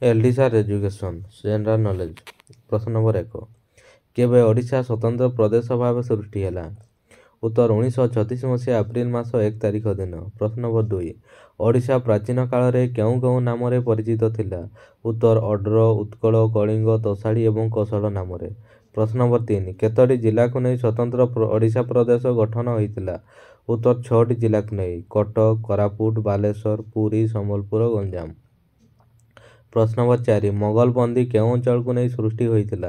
एलडीसार education general knowledge प्रश्न number 1 केवे ओडिशा स्वतंत्र प्रदेश भाव सृष्टि है उत्तर 1936 मसीहा एप्रिल मास 1 तारिख दिन। प्रश्न नंबर 2 ओडिशा प्राचीन काल में क्यों क्यों नाम परिचित थिला उत्तर अड्र उत्कल कलिंग तोषाड़ी एवं कौशल नाम। प्रश्न नंबर 3 केतोटी जिला को नहीं स्वतंत्र ओडिशा प्रदेश गठन होता उत्तर 6टी जिला को नहीं कटक कोरापुट बालेश्वर पुरी संबलपुर गंजाम। प्रश्न नंबर 4 मोगल बंदी केउं अंचल को नहीं सृष्टि होता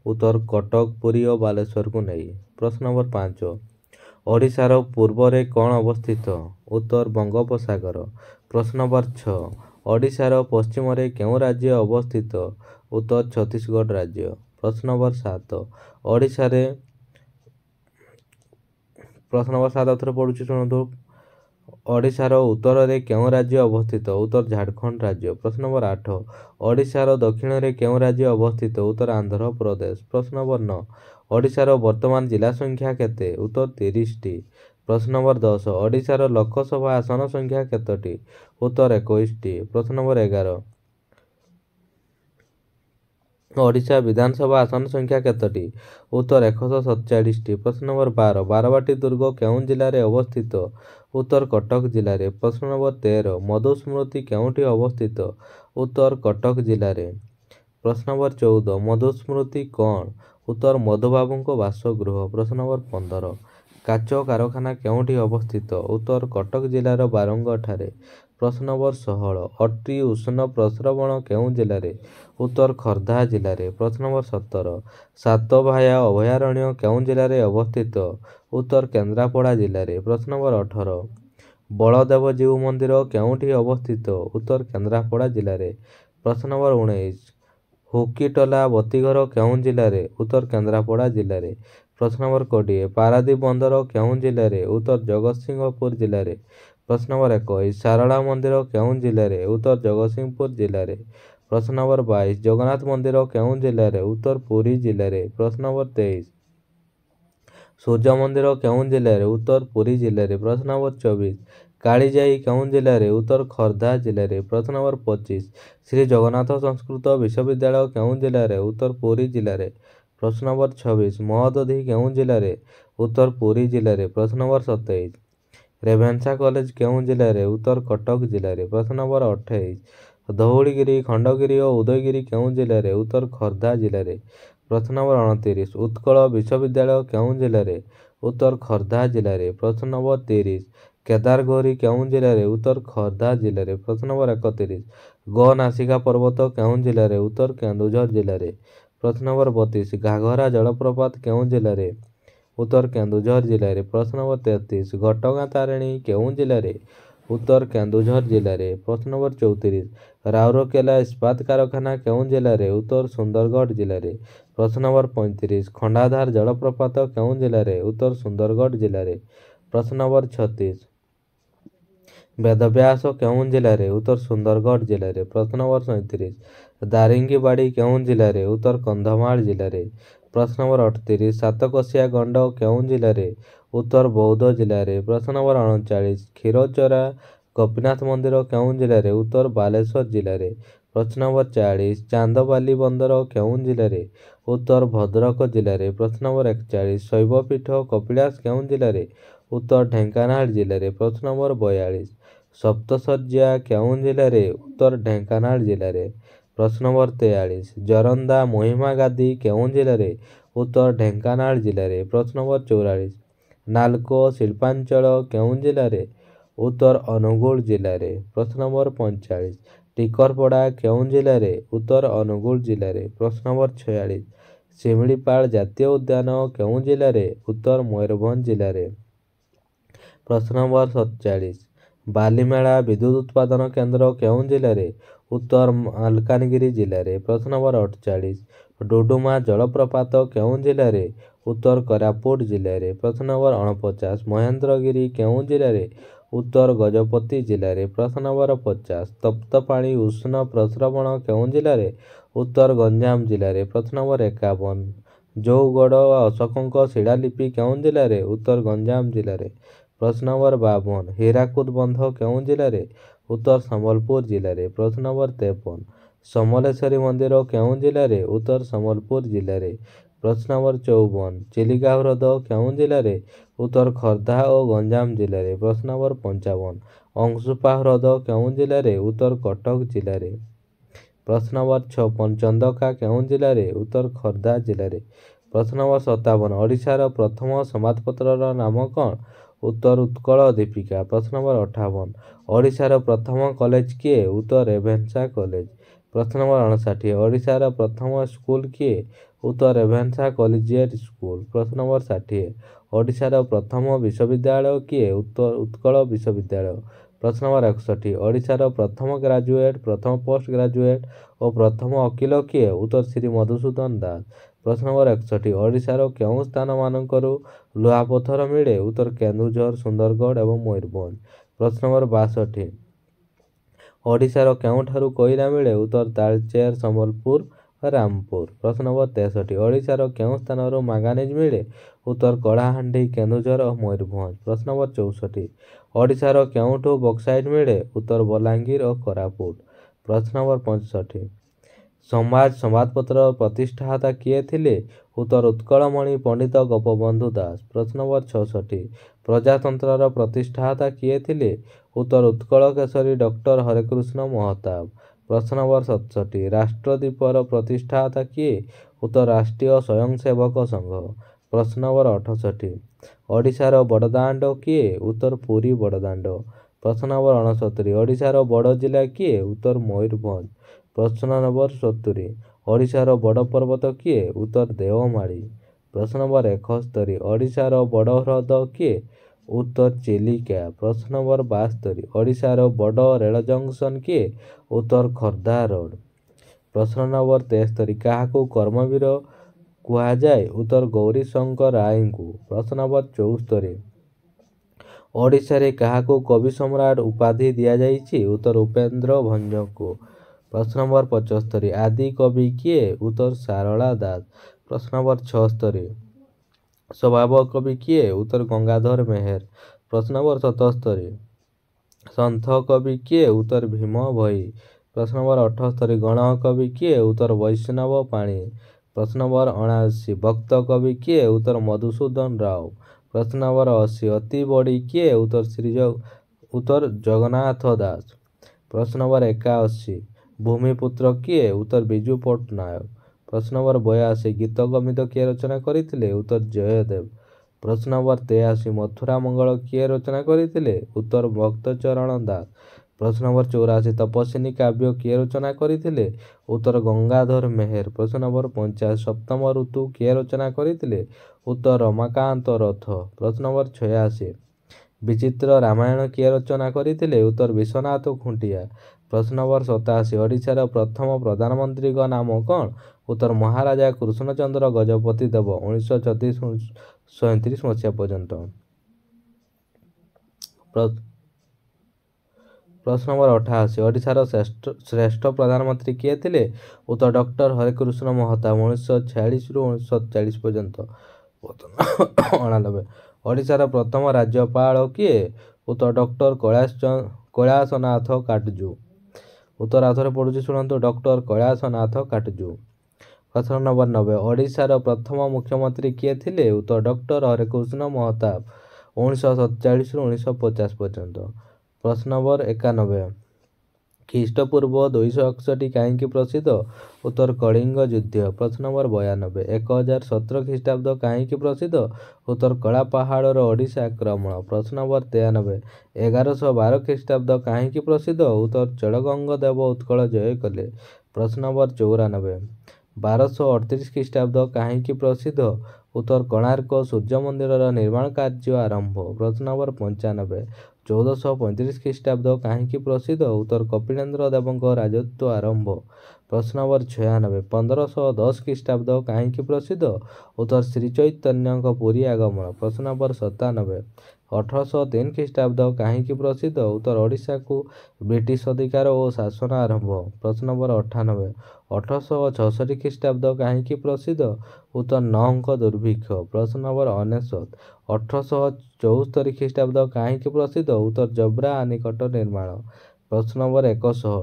उत्तर कटक पुरी और बालेश्वर को नहीं। प्रश्न नंबर 5 ओडिशार पूर्व रे कौन अवस्थित उत्तर बंगोपसागर। प्रश्न नंबर 6 ओडिशार पश्चिम रे केउं राज्य अवस्थित उत्तर छत्तीसगढ़ राज्य। प्रश्न नंबर 7 ओडिशार प्रश्न नंबर 7 अथर पढ़ुची शुणु ओडिशार उत्तर रे केउं राज्य अवस्थित उत्तर झारखंड राज्य। प्रश्न नंबर 8 ओडिशार दक्षिण रे केउं राज्य अवस्थित उत्तर आंध्र प्रदेश। प्रश्न नंबर 9 ओडिशार वर्तमान जिला संख्या केते उत्तर 30टी। प्रश्न नंबर 10 ओडिशार लोकसभा आसन संख्या केतोटी उत्तर 21टी। प्रश्न नंबर 11 ओडिशा विधानसभा आसन संख्या केतोटी उत्तर 147टी। प्रश्न नंबर 12 बारवाटी दुर्ग केउं जिले में अवस्थित उत्तर कटक जिले में। प्रश्न नंबर 13 मधुस्मृति केउंठी अवस्थित उत्तर कटक जिले में। प्रश्न नंबर 14 मधुस्मृति कौन उत्तर मधुबाबू को बासगृह। प्रश्न नंबर 15 काच कारखाना केउंठी अवस्थित उत्तर कटक जिलार बारंग ठारे। प्रश्न नंबर 16 अट्री उष्ण प्रस्रवण केउं जिले में उत्तर खर्धा जिले में। प्रश्न नंबर 17 सातभाया अभयारण्य केउं जिले में अवस्थित उत्तर केन्द्रापड़ा जिले में। प्रश्न नंबर 18 बलदेवजीउ मंदिर केउंठी अवस्थित उत्तर केन्द्रापड़ा जिले में। प्रश्न नंबर 19 हुकीटला बतीघर केउं जिले में उत्तर केन्द्रापड़ा जिले में। प्रश्न नंबर 20 पारादीप बंदर केउं जिले में उत्तर जगतसिंहपुर जिले में। प्रश्न नंबर 21 सारला मंदिर केउं जिले में उत्तर जगतसिंहपुर जिले में। प्रश्न नंबर 22 जगन्नाथ मंदिर केउं जिले में उत्तर पुरी जिले में। प्रश्न नंबर 23 सूर्य मंदिर केउं जिले में उत्तर पुरी जिले में। प्रश्न नंबर 24 कालीजाई केउं जिले में उत्तर खर्धा जिले में। प्रश्न नंबर 25 श्री जगन्नाथ संस्कृत विश्वविद्यालय केउं जिले में उत्तर पुरी जिले में। प्रश्न नंबर 26 महोदधि केउं जिले में उत्तर पुरी जिले में। प्रश्न नंबर 27 रेभेन्सा कॉलेज केउं जिले में उत्तर कटक जिले में। प्रश्न नंबर 28 धौलीगिरी खंडगिरी और उदयगिरी केउं जिले में उत्तर खर्धा जिले में। प्रश्न नंबर 29 उत्कल विश्वविद्यालय केउं जिले में उत्तर खर्धा जिले में। प्रश्न नंबर 30 केदारगौरी केउं जिले में उत्तर खर्धा जिले में। प्रश्न नंबर 31 गो नासिका पर्वत केउं जिले में उत्तर केन्दुझर जिले में। प्रश्न नंबर 32 घाघरा जलप्रपात केउं जिले में उत्तर केन्दुझर जिले में। प्रश्न नंबर 33 घटगां तारिणी केउं जिले में उत्तर केन्दुझर जिले में। प्रश्न नंबर 34 राउरकेला इस्पात कारखाना केउं जिले में उत्तर सुंदरगढ़ जिले में। प्रश्न नंबर 35 खंडाधार जलप्रपात केउं जिले में उत्तर सुंदरगढ़ जिले में। प्रश्न नंबर 36 वेदव्यास केउं जिले में उत्तर सुंदरगढ़ जिले में। प्रश्न नंबर 37 दारिंगीबाड़ी केउं जिले में उत्तर कंधमाल जिले में। प्रश्न नंबर 38 सातकोशिया गंड केउं जिले में उत्तर बौद्ध जिले में। प्रश्न नंबर 39 क्षीरचोरा गोपीनाथ मंदिर केउं जिले में उत्तर बालेश्वर जिले में। प्रश्न नंबर 40 चांदबाली बंदर केउं जिले में उत्तर भद्रक जिले में। प्रश्न नंबर 41 शैवपीठ कपिलास केउं जिले में उत्तर ढेंकानाल जिले में। प्रश्न नंबर 42 सप्तशଯ୍या केउं जिले में उत्तर ढेंकानाल जिले में। प्रश्न नंबर 43 जरंदा महिमा गादी केउं जिले में उत्तर ढेंकानाल जिले में। प्रश्न नंबर 44 नालको शिल्पांचल केउं जिले में उत्तर अनुगुल जिले में। प्रश्न नंबर 45 टिकरपड़ा केउं जिले में उत्तर अनुगुल जिले में। प्रश्न नंबर 46 शिमिलीपाल जातीय उद्यान केउं जिले में उत्तर मयूरभंज जिले में। प्रश्न नंबर 47 बालीमेला विद्युत उत्पादन केन्द्र केउं जिले में उत्तर मालकानगिरी जिले में। प्रश्न नंबर 48 डुडुमा जलप्रपात केउं जिले में उत्तर कोरापुट जिले में। प्रश्न नंबर 49 महेंद्रगिरी केउं जिले में उत्तर गजपति जिले में। प्रश्न नंबर 50 तप्तपाणी उष्ण प्रस्रवण केउं जिले में उत्तर गंजाम जिले में। प्रश्न नंबर 51 जौगढ़ अशोकों शिलालिपि केउं जिले में उत्तर गंजाम जिले में। प्रश्न नंबर 52 हीराकुद बंध केउं जिले में उत्तर संबलपुर जिले में। प्रश्न नंबर 53 ସମଲେଶ୍ୱରୀ ମନ୍ଦିର କେଉଁ ଜିଲ୍ଲାରେ? ଉତ୍ତର ସମ୍ବଲପୁର ଜିଲ୍ଲାରେ। ପ୍ରଶ୍ନ ନମ୍ବର 54 ଚିଲିକା ହ୍ରଦ କେଉଁ ଜିଲ୍ଲାରେ? ଉତ୍ତର ଖୋର୍ଦ୍ଧା ଓ ଗଞ୍ଜାମ ଜିଲ୍ଲାରେ। ପ୍ରଶ୍ନ ନମ୍ବର 55 ଅଂଶୁପା ହ୍ରଦ କେଉଁ ଜିଲ୍ଲାରେ? ଉତ୍ତର କଟକ ଜିଲ୍ଲାରେ। ପ୍ରଶ୍ନ ନମ୍ବର 56 ଚନ୍ଦକା କେଉଁ ଜିଲ୍ଲାରେ? ଉତ୍ତର ଖୋର୍ଦ୍ଧା ଜିଲ୍ଲାରେ। ପ୍ରଶ୍ନ ନମ୍ବର 57 ଓଡ଼ିଶାର ପ୍ରଥମ ସମ୍ବାଦପତ୍ରର ନାମ କ'ଣ? ଉତ୍ତର ଉତ୍କଳ ଦୀପିକା। ପ୍ରଶ୍ନ ନମ୍ବର 58 ଓଡ଼ିଶାର ପ୍ରଥମ କଲେଜ କିଏ? ଉତ୍ତର ରେଭେନ୍ସା କଲେଜ। ପ୍ରଶ୍ନ ନମ୍ବର 59 ଓଡ଼ିଶାର ପ୍ରଥମ ସ୍କୁଲ କିଏ? ଉତ୍ତର ରେଭେନ୍ସା କଲେଜିଏଟ୍ ସ୍କୁଲ। ପ୍ରଶ୍ନ ନମ୍ବର 60 ଓଡ଼ିଶାର ପ୍ରଥମ ବିଶ୍ୱବିଦ୍ୟାଳୟ କିଏ? ଉତ୍ତର ଉତ୍କଳ ବିଶ୍ୱବିଦ୍ୟାଳୟ। ପ୍ରଶ୍ନ ନମ୍ବର 61 ଓଡ଼ିଶାର ପ୍ରଥମ ଗ୍ରାଜୁଏଟ୍, ପ୍ରଥମ ପୋଷ୍ଟ ଗ୍ରାଜୁଏଟ୍ ଓ ପ୍ରଥମ ଓକିଲ କିଏ? ଉତ୍ତର ଶ୍ରୀ ମଧୁସୂଦନ ଦାସ। ପ୍ରଶ୍ନ ନମ୍ବର 61 ଓଡ଼ିଶାର କେଉଁ ସ୍ଥାନମାନଙ୍କରୁ ଲୁହାପଥର ମିଳେ? ଉତ୍ତର କେନ୍ଦୁଝର, ସୁନ୍ଦରଗଡ଼ ଏବଂ ମୟୂରଭଞ୍ଜ। ପ୍ରଶ୍ନ ନମ୍ବର 62 ଓଡ଼ିଶାର କେଉଁଠାରୁ କୋଇଲା ମିଳେ? ଉତ୍ତର ତାଳଚେର, ସମ୍ବଲପୁର, ରାମପୁର। ପ୍ରଶ୍ନ ନମ୍ବର 63 ଓଡ଼ିଶାର କେଉଁ ସ୍ଥାନରୁ ମାଙ୍ଗାନିଜ ମିଳେ? ଉତ୍ତର କଳାହାଣ୍ଡି, କେନ୍ଦୁଝର ଓ ମୟୂରଭଞ୍ଜ। ପ୍ରଶ୍ନ ନମ୍ବର 64 ଓଡ଼ିଶାର କେଉଁଠୁ ବକ୍ସାଇଟ୍ ମିଳେ? ଉତ୍ତର ବଲାଙ୍ଗୀର ଓ କୋରାପୁଟ। ପ୍ରଶ୍ନ ନମ୍ବର 65 ସମାଜ ସମ୍ବାଦପତ୍ରର ପ୍ରତିଷ୍ଠାତା କିଏ ଥିଲେ? ଉତ୍ତର ଉତ୍କଳମଣି ପଣ୍ଡିତ ଗୋପବନ୍ଧୁ ଦାସ। ପ୍ରଶ୍ନ ନମ୍ବର 66 ପ୍ରଜାତନ୍ତ୍ରର ପ୍ରତିଷ୍ଠାତା କିଏ ଥିଲେ? ଉତ୍ତର ଉତ୍କଳ କେଶରୀ ଡକ୍ଟର ହରେକୃଷ୍ଣ ମହତାବ। ପ୍ରଶ୍ନ ନମ୍ବର 67 ରାଷ୍ଟ୍ରଦୀପର ପ୍ରତିଷ୍ଠାତା କିଏ? ଉତ୍ତର ରାଷ୍ଟ୍ରୀୟ ସ୍ୱୟଂସେବକ ସଂଘ। ପ୍ରଶ୍ନ ନମ୍ବର 68 ଓଡ଼ିଶାର ବଡ଼ଦାଣ୍ଡ କିଏ? ଉତ୍ତର ପୁରୀ ବଡ଼ଦାଣ୍ଡ। ପ୍ରଶ୍ନ ନମ୍ବର 69 ଓଡ଼ିଶାର ବଡ଼ ଜିଲ୍ଲା କିଏ? ଉତ୍ତର ମୟୂରଭଞ୍ଜ। ପ୍ରଶ୍ନ ନମ୍ବର 70 ଓଡ଼ିଶାର ବଡ଼ ପର୍ବତ କିଏ? ଉତ୍ତର ଦେଓମାଳି। ପ୍ରଶ୍ନ ନମ୍ବର 71 ଓଡ଼ିଶାର ବଡ଼ ହ୍ରଦ କିଏ? ଉତ୍ତର ଚିଲିକା। ପ୍ରଶ୍ନ ନମ୍ବର 72 ଓଡ଼ିଶାର ବଡ଼ ରେଳ ଜଙ୍କସନ୍ କିଏ? ଉତ୍ତର ଖୋର୍ଦ୍ଧା ରୋଡ଼। ପ୍ରଶ୍ନ ନମ୍ବର 73 କାହାକୁ କର୍ମବୀର କୁହାଯାଏ? ଉତ୍ତର ଗୌରୀଶଙ୍କର ରାୟଙ୍କୁ। ପ୍ରଶ୍ନ ନମ୍ବର 74 ଓଡ଼ିଶାରେ କାହାକୁ କବି ସମ୍ରାଟ ଉପାଧି ଦିଆଯାଇଛି? ଉତ୍ତର ଉପେନ୍ଦ୍ର ଭଞ୍ଜଙ୍କୁ। ପ୍ରଶ୍ନ ନମ୍ବର 75 ଆଦି କବି କିଏ? ଉତ୍ତର ସାରଳା ଦାସ। ପ୍ରଶ୍ନ ନମ୍ବର 76 ସ୍ୱଭାବ କବି କିଏ? ଉତ୍ତର ଗଙ୍ଗାଧର ମେହେର। ପ୍ରଶ୍ନ ନମ୍ବର 77 ସନ୍ଥ କବି କିଏ? ଉତ୍ତର ଭୀମ ଭୋଇ। ପ୍ରଶ୍ନ ନମ୍ବର 78 ଗଣ କବି କିଏ? ଉତ୍ତର ବୈଷ୍ଣବ ପାଣି। ପ୍ରଶ୍ନ ନମ୍ବର 79 ଭକ୍ତ କବି କିଏ? ଉତ୍ତର ମଧୁସୂଦନ ରାଓ। ପ୍ରଶ୍ନ ନମ୍ବର 80 ଅତି ବଡ଼ି କିଏ? ଉତ୍ତର ଜଗନ୍ନାଥ ଦାସ। ପ୍ରଶ୍ନ ନମ୍ବର 81 ଭୂମିପୁତ୍ର କିଏ? ଉତ୍ତର ବିଜୁ ପଟ୍ଟନାୟକ। ପ୍ରଶ୍ନ ନମ୍ବର 82 ଗୀତ ଗମିତ କିଏ ରଚନା କରିଥିଲେ? ଉତ୍ତର ଜୟଦେବ। ପ୍ରଶ୍ନ ନମ୍ବର 83 ମଥୁରା ମଙ୍ଗଳ କିଏ ରଚନା କରିଥିଲେ? ଉତ୍ତର ଭକ୍ତଚରଣ ଦାସ। ପ୍ରଶ୍ନ ନମ୍ବର 84 ତପସ୍ୱିନୀ କାବ୍ୟ କିଏ ରଚନା କରିଥିଲେ? ଉତ୍ତର ଗଙ୍ଗାଧର ମେହେର। ପ୍ରଶ୍ନ ନମ୍ବର 50 ସପ୍ତମ ଋତୁ କିଏ ରଚନା କରିଥିଲେ? ଉତ୍ତର ରମାକାନ୍ତ ରଥ। ପ୍ରଶ୍ନ ନମ୍ବର 86 ବିଚିତ୍ର ରାମାୟଣ କିଏ ରଚନା କରିଥିଲେ? ଉତ୍ତର ବିଶ୍ୱନାଥ ଖୁଣ୍ଟିଆ। ପ୍ରଶ୍ନ ନମ୍ବର 87 ଓଡ଼ିଶାର ପ୍ରଥମ ପ୍ରଧାନମନ୍ତ୍ରୀଙ୍କ ନାମ କ'ଣ? ଉତ୍ତର ମହାରାଜା କୃଷ୍ଣଚନ୍ଦ୍ର ଗଜପତି ଦେବ 1937 ମସିହା ପର୍ଯ୍ୟନ୍ତ। ପ୍ରଶ୍ନ ନମ୍ବର 88 ଓଡ଼ିଶାର ଶ୍ରେଷ୍ଠ ପ୍ରଧାନମନ୍ତ୍ରୀ କିଏ ଥିଲେ? ଉତ୍ତର ଡକ୍ଟର ହରେକୃଷ୍ଣ ମହତାବ 1946ରୁ 1947 ପର୍ଯ୍ୟନ୍ତ। 89 ଓଡ଼ିଶାର ପ୍ରଥମ ରାଜ୍ୟପାଳ କିଏ? ଉତ୍ତର ଡକ୍ଟର କୈଳାସନାଥ କାଟଜୁ। ଉତ୍ତର ଆଉଥରେ ପଢ଼ୁଛି ଶୁଣନ୍ତୁ ଡକ୍ଟର କୈଳାସନାଥ କାଟଜୁ। ପ୍ରଶ୍ନ ନମ୍ବର 90 ଓଡ଼ିଶାର ପ୍ରଥମ ମୁଖ୍ୟମନ୍ତ୍ରୀ କିଏ ଥିଲେ? ଉତ୍ତର ଡକ୍ଟର ହରେକୃଷ୍ଣ ମହତାବ 1947ରୁ 1950 ପର୍ଯ୍ୟନ୍ତ। ପ୍ରଶ୍ନ ନମ୍ବର 91 ଖ୍ରୀଷ୍ଟପୂର୍ବ 261 କାହିଁକି ପ୍ରସିଦ୍ଧ? ଉତ୍ତର କଳିଙ୍ଗ ଯୁଦ୍ଧ। ପ୍ରଶ୍ନ ନମ୍ବର 92 1017 ଖ୍ରୀଷ୍ଟାବ୍ଦ କାହିଁକି ପ୍ରସିଦ୍ଧ? ଉତ୍ତର କଳାପାହାଡ଼ର ଓଡ଼ିଶା ଆକ୍ରମଣ। ପ୍ରଶ୍ନ ନମ୍ବର 93 1112 ଖ୍ରୀଷ୍ଟାବ୍ଦ କାହିଁକି ପ୍ରସିଦ୍ଧ? ଉତ୍ତର ଚେଡ଼ଗଙ୍ଗ ଦେବ ଉତ୍କଳ ଜୟ କଲେ। ପ୍ରଶ୍ନ ନମ୍ବର 94 1238 ଖ୍ରୀଷ୍ଟାବ୍ଦ କାହିଁକି ପ୍ରସିଦ୍ଧ? ଉତ୍ତର କୋଣାର୍କ ସୂର୍ଯ୍ୟ ମନ୍ଦିରର ନିର୍ମାଣ କାର୍ଯ୍ୟ ଆରମ୍ଭ। ପ୍ରଶ୍ନ ନମ୍ବର 95 1435 ଖ୍ରୀଷ୍ଟାବ୍ଦ କାହିଁକି ପ୍ରସିଦ୍ଧ? ଉତ୍ତର କପିଳେନ୍ଦ୍ର ଦେବଙ୍କ ରାଜତ୍ୱ ଆରମ୍ଭ। ପ୍ରଶ୍ନ ନମ୍ବର 96 1510 ଖ୍ରୀଷ୍ଟାବ୍ଦ କାହିଁକି ପ୍ରସିଦ୍ଧ? ଉତ୍ତର ଶ୍ରୀଚୈତନ୍ୟଙ୍କ ପୁରୀ ଆଗମନ। ପ୍ରଶ୍ନ ନମ୍ବର 97 1803 ଖ୍ରୀଷ୍ଟାବ୍ଦ କାହିଁକି ପ୍ରସିଦ୍ଧ? ଉତ୍ତର ଓଡ଼ିଶାକୁ ବ୍ରିଟିଶ ଅଧିକାର ଓ ଶାସନ ଆରମ୍ଭ। ପ୍ରଶ୍ନ ନମ୍ବର 98 1866 ଖ୍ରୀଷ୍ଟାବ୍ଦ କାହିଁକି ପ୍ରସିଦ୍ଧ? ଉତ୍ତର ନଅଙ୍କ ଦୁର୍ଭିକ୍ଷ। ପ୍ରଶ୍ନ ନମ୍ବର 99 1874 ଖ୍ରୀଷ୍ଟାବ୍ଦ କାହିଁକି ପ୍ରସିଦ୍ଧ? ଉତ୍ତର ଜୋବ୍ରା ଆନିକଟ ନିର୍ମାଣ। ପ୍ରଶ୍ନ ନମ୍ବର 100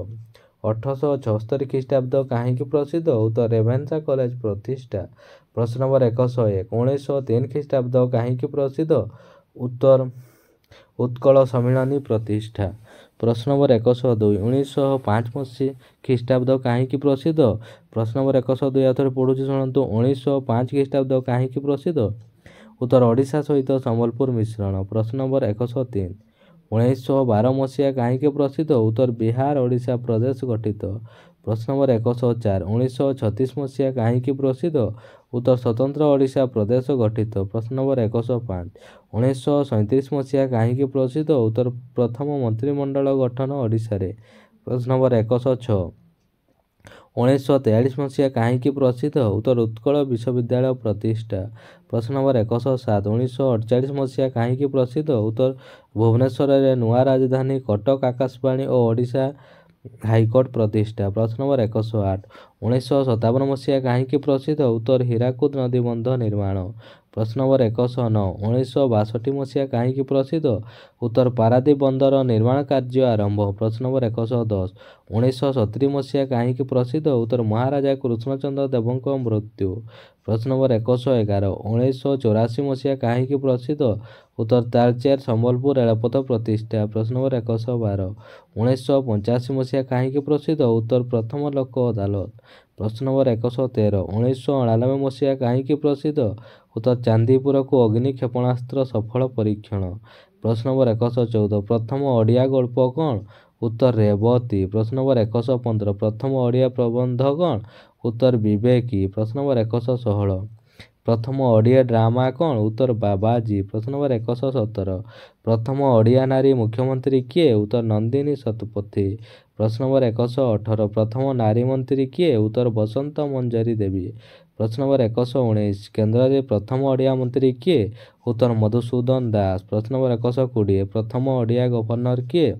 1876 ଖ୍ରୀଷ୍ଟାବ୍ଦ କାହିଁକି ପ୍ରସିଦ୍ଧ? ଉତ୍ତର ରେଭେନ୍ସା କଲେଜ ପ୍ରତିଷ୍ଠା। ପ୍ରଶ୍ନ ନମ୍ବର 101 1903 ଖ୍ରୀଷ୍ଟାବ୍ଦ କାହିଁକି ପ୍ରସିଦ୍ଧ? ଉତ୍ତର ଉତ୍କଳ ସମ୍ମିଳନୀ ପ୍ରତିଷ୍ଠା। ପ୍ରଶ୍ନ ନମ୍ବର 102 1905 ଖ୍ରୀଷ୍ଟାବ୍ଦ କାହିଁକି ପ୍ରସିଦ୍ଧ? ପ୍ରଶ୍ନ ନମ୍ବର 102 ଆଉଥରେ ପଢ଼ୁଛି ଶୁଣନ୍ତୁ। 1905 ଖ୍ରୀଷ୍ଟାବ୍ଦ କାହିଁକି ପ୍ରସିଦ୍ଧ? ଉତ୍ତର ଓଡ଼ିଶା ସହିତ ସମ୍ବଲପୁର ମିଶ୍ରଣ। ପ୍ରଶ୍ନ ନମ୍ବର 103 1912 କାହିଁକି ପ୍ରସିଦ୍ଧ? ଉତ୍ତର ବିହାର ଓଡ଼ିଶା ପ୍ରଦେଶ ଗଠିତ। ପ୍ରଶ୍ନ ନମ୍ବର 104 1936 କାହିଁକି ପ୍ରସିଦ୍ଧ? ଉତ୍ତର ସ୍ୱତନ୍ତ୍ର ଓଡ଼ିଶା ପ୍ରଦେଶ ଗଠିତ। ପ୍ରଶ୍ନ ନମ୍ବର 105 1937 କାହିଁକି ପ୍ରସିଦ୍ଧ? ଉତ୍ତର ପ୍ରଥମ ମନ୍ତ୍ରିମଣ୍ଡଳ ଗଠନ ଓଡ଼ିଶାରେ। ପ୍ରଶ୍ନ ନମ୍ବର 106 1943 କାହିଁକି ପ୍ରସିଦ୍ଧ? ଉତ୍ତର ଉତ୍କଳ ବିଶ୍ୱବିଦ୍ୟାଳୟ ପ୍ରତିଷ୍ଠା। ପ୍ରଶ୍ନ ନମ୍ବର 107 1948 କାହିଁକି ପ୍ରସିଦ୍ଧ? ଉତ୍ତର ଭୁବନେଶ୍ୱରରେ ନୂଆ ରାଜଧାନୀ କଟକ ଆକାଶବାଣୀ ଓ ଓଡ଼ିଶା ହାଇକୋର୍ଟ ପ୍ରତିଷ୍ଠା। ପ୍ରଶ୍ନ ନମ୍ବର 108 1957 କାହିଁକି ପ୍ରସିଦ୍ଧ? ଉତ୍ତର ହୀରାକୁଦ ନଦୀ ବନ୍ଧ ନିର୍ମାଣ। ପ୍ରଶ୍ନ ନମ୍ବର 109 1962 କାହିଁକି ପ୍ରସିଦ୍ଧ? ଉତ୍ତର ପାରାଦୀପ ବନ୍ଦର ନିର୍ମାଣ କାର୍ଯ୍ୟ ଆରମ୍ଭ। ପ୍ରଶ୍ନ ନମ୍ବର 110 1970 କାହିଁକି ପ୍ରସିଦ୍ଧ? ଉତ୍ତର ମହାରାଜା କୃଷ୍ଣଚନ୍ଦ୍ର ଦେବଙ୍କ ମୃତ୍ୟୁ। ପ୍ରଶ୍ନ ନମ୍ବର 111 1984 କାହିଁକି ପ୍ରସିଦ୍ଧ? ଉତ୍ତର ତାଳଚେର ସମ୍ବଲପୁର ରେଳପଥ ପ୍ରତିଷ୍ଠା। ପ୍ରଶ୍ନ ନମ୍ବର 112 1985 କାହିଁକି ପ୍ରସିଦ୍ଧ? ଉତ୍ତର ପ୍ରଥମ ଲୋକ ଅଦାଲତ। ପ୍ରଶ୍ନ ନମ୍ବର 113 1999 କାହିଁକି ପ୍ରସିଦ୍ଧ? ଉତ୍ତର ଚାନ୍ଦିପୁରକୁ ଅଗ୍ନି କ୍ଷେପଣାସ୍ତ୍ର ସଫଳ ପରୀକ୍ଷଣ। ପ୍ରଶ୍ନ ନମ୍ବର 114 ପ୍ରଥମ ଓଡ଼ିଆ ଗଳ୍ପ କ'ଣ? ଉତ୍ତର ରେବତୀ। ପ୍ରଶ୍ନ ନମ୍ବର 115 ପ୍ରଥମ ଓଡ଼ିଆ ପ୍ରବନ୍ଧ କ'ଣ? ଉତ୍ତର ବିବେକୀ। ପ୍ରଶ୍ନ ନମ୍ବର 116 ପ୍ରଥମ ଓଡ଼ିଆ ଡ୍ରାମା କ'ଣ? ଉତ୍ତର ବାବାଜୀ। ପ୍ରଶ୍ନ ନମ୍ବର 117 ପ୍ରଥମ ଓଡ଼ିଆ ନାରୀ ମୁଖ୍ୟମନ୍ତ୍ରୀ କିଏ? ଉତ୍ତର ନନ୍ଦିନୀ ଶତପଥୀ। ପ୍ରଶ୍ନ ନମ୍ବର 118 ପ୍ରଥମ ନାରୀ ମନ୍ତ୍ରୀ କିଏ? ଉତ୍ତର ବସନ୍ତ ମଞ୍ଜରୀ ଦେବୀ। ପ୍ରଶ୍ନ ନମ୍ବର 119 କେନ୍ଦ୍ରରେ ପ୍ରଥମ ଓଡ଼ିଆ ମନ୍ତ୍ରୀ କିଏ? ଉତ୍ତର ମଧୁସୂଦନ ଦାସ। ପ୍ରଶ୍ନ ନମ୍ବର 120 ପ୍ରଥମ ଓଡ଼ିଆ ଗଭର୍ଣ୍ଣର କିଏ?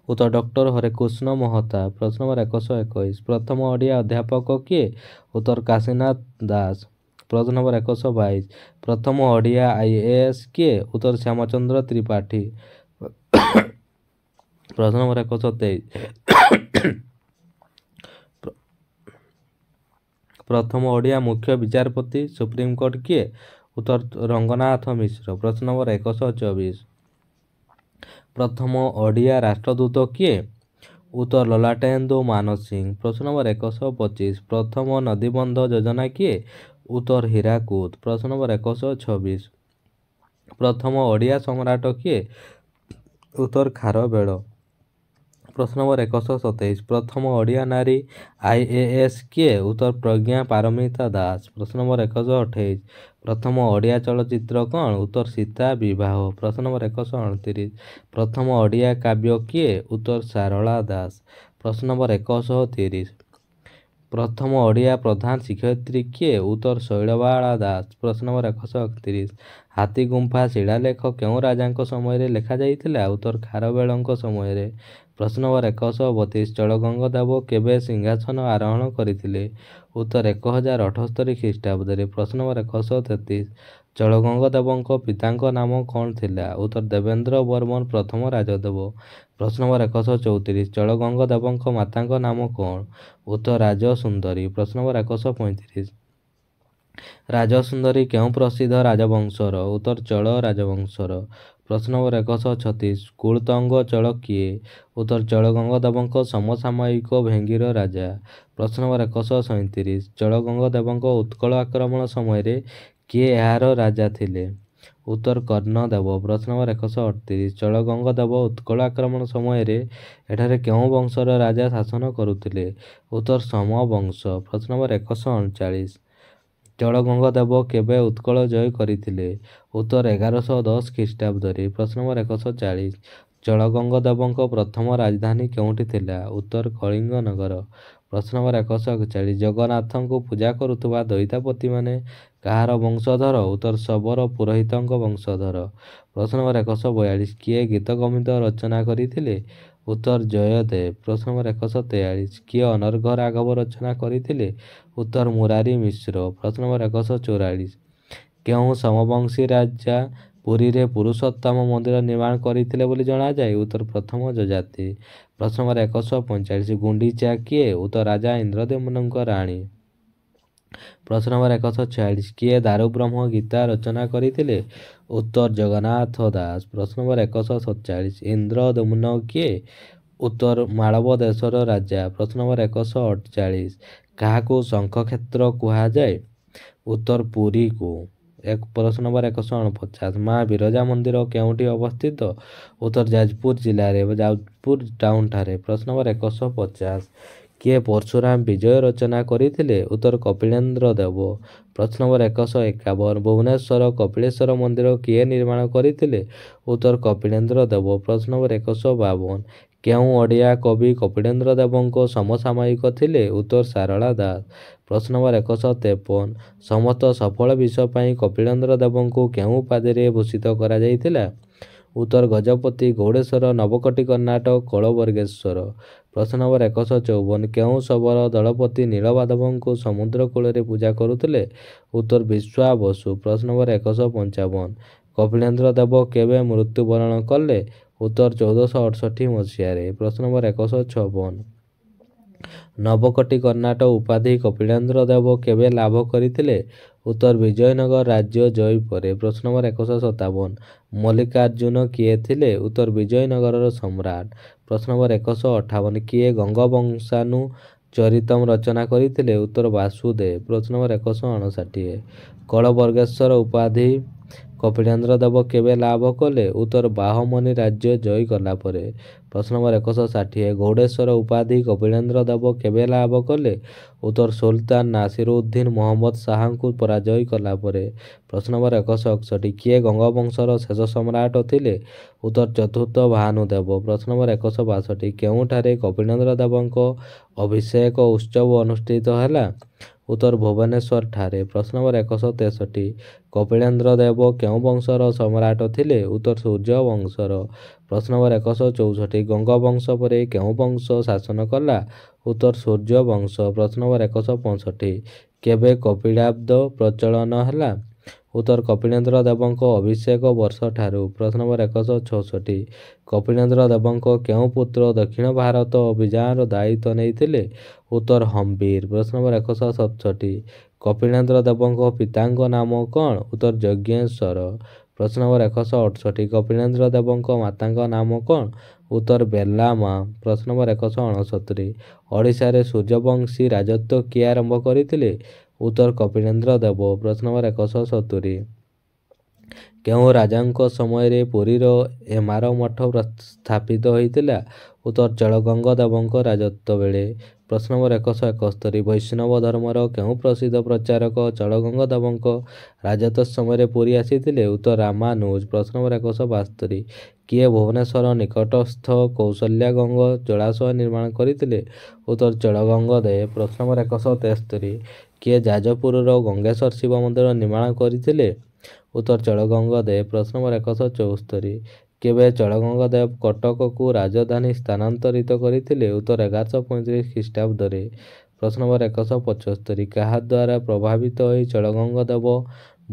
ଉତ୍ତର ଡକ୍ଟର ହରେକୃଷ୍ଣ ମହତାବ। ପ୍ରଶ୍ନ ନମ୍ବର 121 ପ୍ରଥମ ଓଡ଼ିଆ ଅଧ୍ୟାପକ କିଏ? ଉତ୍ତର କାଶୀନାଥ ଦାସ। ପ୍ରଶ୍ନ ନମ୍ବର 122 ପ୍ରଥମ ଓଡ଼ିଆ IAS କିଏ? ଉତ୍ତର ଶ୍ୟାମଚନ୍ଦ୍ର ତ୍ରିପାଠୀ। ପ୍ରଶ୍ନ ନମ୍ବର 123 ପ୍ରଥମ ଓଡ଼ିଆ ମୁଖ୍ୟ ବିଚାରପତି ସୁପ୍ରିମକୋର୍ଟ କିଏ? ଉତ୍ତର ରଙ୍ଗନାଥ ମିଶ୍ର। ପ୍ରଶ୍ନ ନମ୍ବର 124 ପ୍ରଥମ ଓଡ଼ିଆ ରାଷ୍ଟ୍ରଦୂତ କିଏ? ଉତ୍ତର ଲଲାଟେନ୍ଦୁ ମାନସିଂହ। ପ୍ରଶ୍ନ ନମ୍ବର 125 ପ୍ରଥମ ନଦୀବନ୍ଧ ଯୋଜନା କିଏ? ଉତ୍ତର ହୀରାକୁଦ। ପ୍ରଶ୍ନ ନମ୍ବର 126 ପ୍ରଥମ ଓଡ଼ିଆ ସମ୍ରାଟ କିଏ? ଉତ୍ତର ଖାରବେଳ। ପ୍ରଶ୍ନ ନମ୍ବର 127 ପ୍ରଥମ ଓଡ଼ିଆ ନାରୀ IAS କିଏ? ଉତ୍ତର ପ୍ରଜ୍ଞା ପାରମିତା ଦାସ। ପ୍ରଶ୍ନ ନମ୍ବର 128 ପ୍ରଥମ ଓଡ଼ିଆ ଚଳଚ୍ଚିତ୍ର କ'ଣ? ଉତ୍ତର ସୀତା ବିବାହ। ପ୍ରଶ୍ନ ନମ୍ବର 129 ପ୍ରଥମ ଓଡ଼ିଆ କାବ୍ୟ କିଏ? ଉତ୍ତର ସାରଳା ଦାସ। ପ୍ରଶ୍ନ ନମ୍ବର 130 ପ୍ରଥମ ଓଡ଼ିଆ ପ୍ରଧାନ ଶିକ୍ଷୟିତ୍ରୀ କିଏ? ଉତ୍ତର ଶୈଳବାଳା ଦାସ। ପ୍ରଶ୍ନ ନମ୍ବର 131 ହାତୀଗୁମ୍ଫା ଶିଳାଲେଖ କେଉଁ ରାଜାଙ୍କ ସମୟରେ ଲେଖାଯାଇଥିଲା? ଉତ୍ତର ଖାରବେଳଙ୍କ ସମୟରେ। ପ୍ରଶ୍ନ ନମ୍ବର 132 ଚଳଗଙ୍ଗଦେବ କେବେ ସିଂହାସନ ଆରୋହଣ କରିଥିଲେ? ଉତ୍ତର 1078 ଖ୍ରୀଷ୍ଟାବ୍ଦରେ। ପ୍ରଶ୍ନ ନମ୍ବର 133 ଚଳଗଙ୍ଗଦେବଙ୍କ ପିତାଙ୍କ ନାମ କ'ଣ ଥିଲା? ଉତ୍ତର ଦେବେନ୍ଦ୍ର ବର୍ମନ ପ୍ରଥମ ରାଜଦେବ। ପ୍ରଶ୍ନ ନମ୍ବର 134 ଚଳଗଙ୍ଗଦେବଙ୍କ ମାତାଙ୍କ ନାମ କ'ଣ? ଉତ୍ତର ରାଜସୁନ୍ଦରୀ। ପ୍ରଶ୍ନ ନମ୍ବର 135 ରାଜସୁନ୍ଦରୀ କେଉଁ ପ୍ରସିଦ୍ଧ ରାଜବଂଶର? ଉତ୍ତର ଚଳ ରାଜବଂଶର। ପ୍ରଶ୍ନ ନମ୍ବର 136 କୁଳତଙ୍ଗ ଚଳ କିଏ? ଉତ୍ତର ଚଳଗଙ୍ଗଦେବଙ୍କ ସମସାମୟିକ ଭେଙ୍ଗୀର ରାଜା। ପ୍ରଶ୍ନ ନମ୍ବର 137 ଚଳଗଙ୍ଗଦେବଙ୍କ ଉତ୍କଳ ଆକ୍ରମଣ ସମୟରେ କିଏ ଏହାର ରାଜା ଥିଲେ? ଉତ୍ତର କର୍ଣ୍ଣଦେବ। ପ୍ରଶ୍ନ ନମ୍ବର 138 ଚଳଗଙ୍ଗଦେବ ଉତ୍କଳ ଆକ୍ରମଣ ସମୟରେ ଏଠାରେ କେଉଁ ବଂଶର ରାଜା ଶାସନ କରୁଥିଲେ? ଉତ୍ତର ସୋମବଂଶ। ପ୍ରଶ୍ନ ନମ୍ବର 139 ଚଳଗଙ୍ଗଦେବ କେବେ ଉତ୍କଳ ଜୟ କରିଥିଲେ? ଉତ୍ତର 1110 ଖ୍ରୀଷ୍ଟାବ୍ଦରେ। ପ୍ରଶ୍ନ ନମ୍ବର 140 ଚଳଗଙ୍ଗଦେବଙ୍କ ପ୍ରଥମ ରାଜଧାନୀ କେଉଁଠି ଥିଲା? ଉତ୍ତର କଳିଙ୍ଗ ନଗର। ପ୍ରଶ୍ନ ନମ୍ବର 141 ଜଗନ୍ନାଥଙ୍କୁ ପୂଜା କରୁଥିବା ଦଇତାପତିମାନେ କାହାର ବଂଶଧର? ଉତ୍ତର ଶବର ପୁରୋହିତଙ୍କ ବଂଶଧର। ପ୍ରଶ୍ନ ନମ୍ବର 142 କିଏ ଗୀତ ଗୋବିନ୍ଦ ରଚନା କରିଥିଲେ? ଉତ୍ତର ଜୟଦେବ। ପ୍ରଶ୍ନ ନମ୍ବର 143 କିଏ ଅନର୍ଘ ରାଘବ ରଚନା କରିଥିଲେ? ଉତ୍ତର ମୁରାରୀ ମିଶ୍ର। ପ୍ରଶ୍ନ ନମ୍ବର 144 କେଉଁ ସମବଂଶୀ ରାଜା ପୁରୀରେ ପୁରୁଷୋତ୍ତମ ମନ୍ଦିର ନିର୍ମାଣ କରିଥିଲେ ବୋଲି ଜଣାଯାଏ? ଉତ୍ତର ପ୍ରଥମ ଯଯାତି। ପ୍ରଶ୍ନ ନମ୍ବର 145 ଗୁଣ୍ଡିଚା କିଏ? ଉତ୍ତର ରାଜା ଇନ୍ଦ୍ରଦ୍ୟୁମ୍ନଙ୍କ ରାଣୀ। ପ୍ରଶ୍ନ ନମ୍ବର 146 କିଏ ଦାରୁବ୍ରହ୍ମ ଗୀତା ରଚନା କରିଥିଲେ? ଉତ୍ତର ଜଗନ୍ନାଥ ଦାସ। ପ୍ରଶ୍ନ ନମ୍ବର 147 ଇନ୍ଦ୍ରଦ୍ୟୁମ୍ନ କିଏ? ଉତ୍ତର ମାଳବ ଦେଶର ରାଜା। ପ୍ରଶ୍ନ ନମ୍ବର 148 କାହାକୁ ଶଙ୍ଖକ୍ଷେତ୍ର କୁହାଯାଏ? ଉତ୍ତର ପୁରୀକୁ। ପ୍ରଶ୍ନ ନମ୍ବର 149 ମା ବିରଜା ମନ୍ଦିର କେଉଁଠି ଅବସ୍ଥିତ? ଉତ୍ତର ଯାଜପୁର ଜିଲ୍ଲାରେ ଯାଜପୁର ଟାଉନ୍ ଠାରେ। ପ୍ରଶ୍ନ ନମ୍ବର 150 କିଏ ପରଶୁରାମ ବିଜୟ ରଚନା କରିଥିଲେ? ଉତ୍ତର କପିଳେନ୍ଦ୍ର ଦେବ। ପ୍ରଶ୍ନ ନମ୍ବର 151 ଭୁବନେଶ୍ୱର କପିଳେଶ୍ୱର ମନ୍ଦିର କିଏ ନିର୍ମାଣ କରିଥିଲେ? ଉତ୍ତର କପିଳେନ୍ଦ୍ର ଦେବ। ପ୍ରଶ୍ନ ନମ୍ବର 152 କେଉଁ ଓଡ଼ିଆ କବି କପିଳେନ୍ଦ୍ର ଦେବଙ୍କ ସମସାମୟିକ ଥିଲେ? ଉତ୍ତର ସାରଳା ଦାସ। ପ୍ରଶ୍ନ ନମ୍ବର 153 ସମସ୍ତ ସଫଳ ବିଷୟ ପାଇଁ କପିଳେନ୍ଦ୍ର ଦେବଙ୍କୁ କେଉଁ ଉପାଧିରେ ଭୂଷିତ କରାଯାଇଥିଲା? ଉତ୍ତର ଗଜପତି ଗୌଡ଼େଶ୍ୱର ନବକୋଟି କର୍ଣ୍ଣାଟକ କଳବର୍ଗେଶ୍ୱର। ପ୍ରଶ୍ନ ନମ୍ବର 154 କେଉଁ ଶବର ଦଳପତି ନୀଳମାଧବଙ୍କୁ ସମୁଦ୍ର କୂଳରେ ପୂଜା କରୁଥିଲେ? ଉତ୍ତର ବିଶ୍ୱାବସୁ। ପ୍ରଶ୍ନ ନମ୍ବର 155 କପିଳେନ୍ଦ୍ର ଦେବ କେବେ ମୃତ୍ୟୁବରଣ କଲେ? ଉତ୍ତର 1468 ମସିହାରେ। ପ୍ରଶ୍ନ ନମ୍ବର 156 ନବକୋଟି କର୍ଣ୍ଣାଟକ ଉପାଧି କପିଳେନ୍ଦ୍ର ଦେବ କେବେ ଲାଭ କରିଥିଲେ? ଉତ୍ତର ବିଜୟନଗର ରାଜ୍ୟ ଜୟୀ ପରେ। ପ୍ରଶ୍ନ ନମ୍ବର 157 ମଲ୍ଲିକାର୍ଜୁନ କିଏ ଥିଲେ? ଉତ୍ତର ବିଜୟନଗରର ସମ୍ରାଟ। ପ୍ରଶ୍ନ ନମ୍ବର 158 କିଏ ଗଙ୍ଗବଂଶାନୁଚରିତମ୍ ରଚନା କରିଥିଲେ? ଉତ୍ତର ବାସୁଦେବ। ପ୍ରଶ୍ନ ନମ୍ବର 159 କଳବର୍ଗେଶ୍ୱର ଉପାଧି କପିଳେନ୍ଦ୍ର ଦେବ କେବେ ଲାଭ କଲେ? ଉତ୍ତର ବାହମନି ରାଜ୍ୟ ଜୟୀ କଲା ପରେ। ପ୍ରଶ୍ନ ନମ୍ବର 160 ଗୌଡ଼େଶ୍ୱର ଉପାଧି କପିଳେନ୍ଦ୍ର ଦେବ କେବେ ଲାଭ କଲେ? ଉତ୍ତର ସୁଲତାନ ନାସିରୁଦ୍ଦିନ ମହମ୍ମଦ ଶାହାଙ୍କୁ ପରାଜୟ କଲା ପରେ। ପ୍ରଶ୍ନ ନମ୍ବର 161 କିଏ ଗଙ୍ଗବଂଶର ଶେଷ ସମ୍ରାଟ ଥିଲେ? ଉତ୍ତର ଚତୁର୍ଥ ଭାନୁଦେବ। ପ୍ରଶ୍ନ ନମ୍ବର 162 କେଉଁଠାରେ କପିଳେନ୍ଦ୍ର ଦେବଙ୍କ ଅଭିଷେକ ଉତ୍ସବ ଅନୁଷ୍ଠିତ ହେଲା? ଉତ୍ତର ଭୁବନେଶ୍ୱର ଠାରେ। ପ୍ରଶ୍ନ ନମ୍ବର 163 କପିଳେନ୍ଦ୍ର ଦେବ କେଉଁ ବଂଶର ସମ୍ରାଟ ଥିଲେ? ଉତ୍ତର ସୂର୍ଯ୍ୟ ବଂଶର। ପ୍ରଶ୍ନ ନମ୍ବର 164 ଗଙ୍ଗବଂଶ ପରେ କେଉଁ ବଂଶ ଶାସନ କଲା? ଉତ୍ତର ସୂର୍ଯ୍ୟ ବଂଶ। ପ୍ରଶ୍ନ ନମ୍ବର 165 କେବେ କପିଳାବ୍ଦ ପ୍ରଚଳନ ହେଲା? ଉତ୍ତର କପିଳେନ୍ଦ୍ର ଦେବଙ୍କ ଅଭିଷେକ ବର୍ଷ ଠାରୁ। ପ୍ରଶ୍ନ ନମ୍ବର 166 କପିଳେନ୍ଦ୍ର ଦେବଙ୍କ କେଉଁ ପୁତ୍ର ଦକ୍ଷିଣ ଭାରତ ଅଭିଯାନର ଦାୟିତ୍ୱ ନେଇଥିଲେ? ଉତ୍ତର ହମ୍ବୀର। ପ୍ରଶ୍ନ ନମ୍ବର 167 କପିଳେନ୍ଦ୍ର ଦେବଙ୍କ ପିତାଙ୍କ ନାମ କ'ଣ? ଉତ୍ତର ଯଜ୍ଞେଶ୍ୱର। ପ୍ରଶ୍ନ ନମ୍ବର 168 କପିଳେନ୍ଦ୍ର ଦେବଙ୍କ ମାତାଙ୍କ ନାମ କ'ଣ? ଉତ୍ତର ବେଲାମା। ପ୍ରଶ୍ନ ନମ୍ବର 169 ଓଡ଼ିଶାରେ ସୂର୍ଯ୍ୟବଂଶୀ ରାଜତ୍ୱ କିଏ ଆରମ୍ଭ କରିଥିଲେ? ଉତ୍ତର କପିଳେନ୍ଦ୍ର ଦେବ। ପ୍ରଶ୍ନ ନମ୍ବର 170 କେଉଁ ରାଜାଙ୍କ ସମୟରେ ପୁରୀର ଏମାର ମଠ ସ୍ଥାପିତ ହୋଇଥିଲା? ଉତ୍ତର ଚଳଗଙ୍ଗ ଦେବଙ୍କ ରାଜତ୍ୱ ବେଳେ। ପ୍ରଶ୍ନ ନମ୍ବର 171 ବୈଷ୍ଣବ ଧର୍ମର କେଉଁ ପ୍ରସିଦ୍ଧ ପ୍ରଚାରକ ଚଳଗଙ୍ଗ ଦେବଙ୍କ ରାଜତ୍ୱ ସମୟରେ ପୁରୀ ଆସିଥିଲେ? ଉତ୍ତର ରାମାନୁଜ। ପ୍ରଶ୍ନ ନମ୍ବର 172 କିଏ ଭୁବନେଶ୍ୱର ନିକଟସ୍ଥ କୌଶଲ୍ୟାଗଙ୍ଗ ଜଳାଶୟ ନିର୍ମାଣ କରିଥିଲେ? ଉତ୍ତର ଚଳଗଙ୍ଗ ଦେବ। ପ୍ରଶ୍ନ ନମ୍ବର 173 କିଏ ଯାଜପୁରର ଗଙ୍ଗେଶ୍ୱର ଶିବ ମନ୍ଦିର ନିର୍ମାଣ କରିଥିଲେ? ଉତ୍ତର ଚଳଗଙ୍ଗ ଦେବ। ପ୍ରଶ୍ନ ନମ୍ବର 174 କେବେ ଚଳଗଙ୍ଗ ଦେବ କଟକକୁ ରାଜଧାନୀ ସ୍ଥାନାନ୍ତରିତ କରିଥିଲେ? ଉତ୍ତର 1135 ଖ୍ରୀଷ୍ଟାବ୍ଦରେ। ପ୍ରଶ୍ନ ନମ୍ବର 175 କାହା ଦ୍ୱାରା ପ୍ରଭାବିତ ହୋଇ ଚଳଗଙ୍ଗ ଦେବ